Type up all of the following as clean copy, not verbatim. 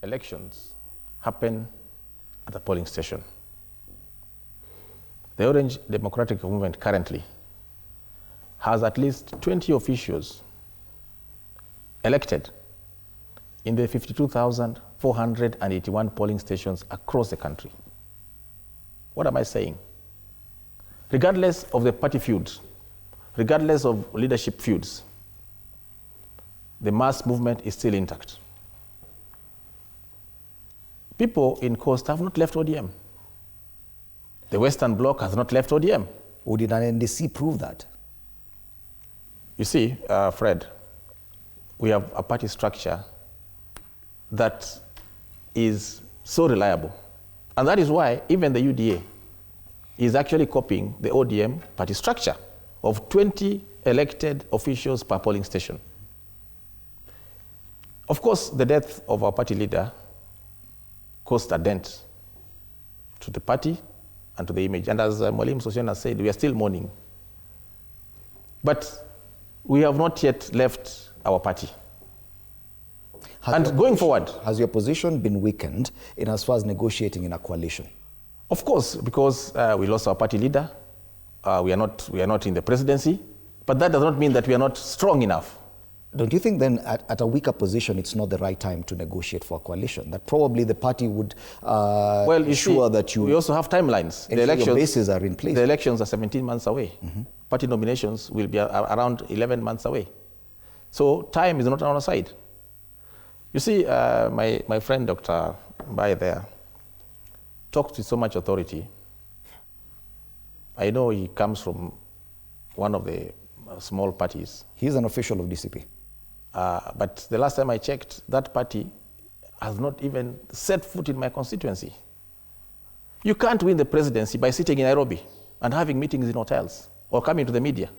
elections happen at a polling station. The Orange Democratic Movement currently has at least 20 officials elected in the 52,481 polling stations across the country. What am I saying? Regardless of the party feuds, regardless of leadership feuds, the mass movement is still intact. People in Coast have not left ODM. The Western Bloc has not left ODM. Did an NDC prove that? You see, Fred, we have a party structure that is so reliable. And that is why even the UDA is actually copying the ODM party structure of 20 elected officials per polling station. Of course, the death of our party leader caused a dent to the party and to the image. And as Mwalimu Sosiona said, we are still mourning. But we have not yet left our party. And going forward, has your position been weakened in as far as negotiating in a coalition? Of course, because we lost our party leader. We are not in the presidency. But that does not mean that we are not strong enough. Don't you think then at a weaker position, it's not the right time to negotiate for a coalition? That probably the party would ensure that you... We also have timelines. The elections, your bases are in place. The elections are 17 months away. Mm-hmm. Party nominations will be around 11 months away. So time is not on our side. You see, my friend Dr. Mbai there talks with so much authority. I know he comes from one of the small parties. He's an official of DCP. But the last time I checked, that party has not even set foot in my constituency. You can't win the presidency by sitting in Nairobi and having meetings in hotels or coming to the media.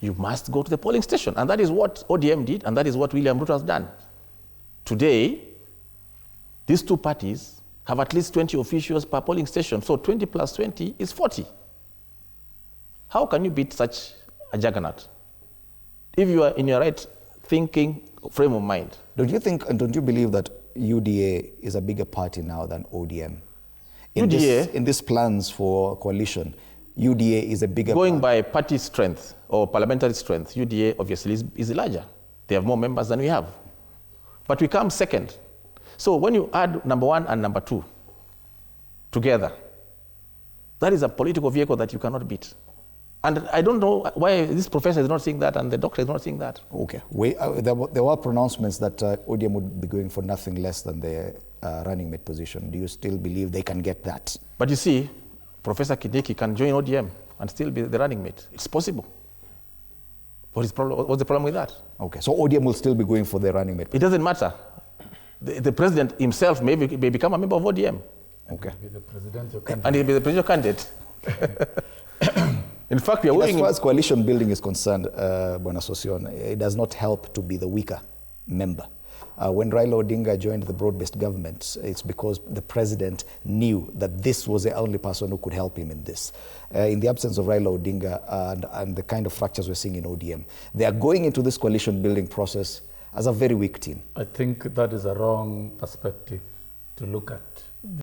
You must go to the polling station. And that is what ODM did, and that is what William Ruto has done. Today, these two parties have at least 20 officials per polling station. So 20 plus 20 is 40. How can you beat such a juggernaut if you are in your right thinking frame of mind? Don't you think and don't you believe that UDA is a bigger party now than ODM? In these plans for coalition, UDA is a bigger Going by party strength or parliamentary strength, UDA obviously is larger. They have more members than we have. But we come second. So when you add number one and number two together, that is a political vehicle that you cannot beat. And I don't know why this professor is not seeing that and the doctor is not seeing that. Okay. There were pronouncements that ODM would be going for nothing less than the running mate position. Do you still believe they can get that? But you see, Professor Kindiki can join ODM and still be the running mate. It's possible. What's the problem with that? Okay. So ODM will still be going for the running mate position? It doesn't matter. The president himself may become a member of ODM. Okay. He'll be the presidential candidate. And he'll be the presidential candidate. In fact, we are working... As far as coalition building is concerned, Bwana Sosiona, it does not help to be the weaker member. When Raila Odinga joined the broad-based government, it's because the president knew that this was the only person who could help him in this. In the absence of Raila Odinga and the kind of fractures we're seeing in ODM, they are going into this coalition building process as a very weak team. I think that is a wrong perspective to look at.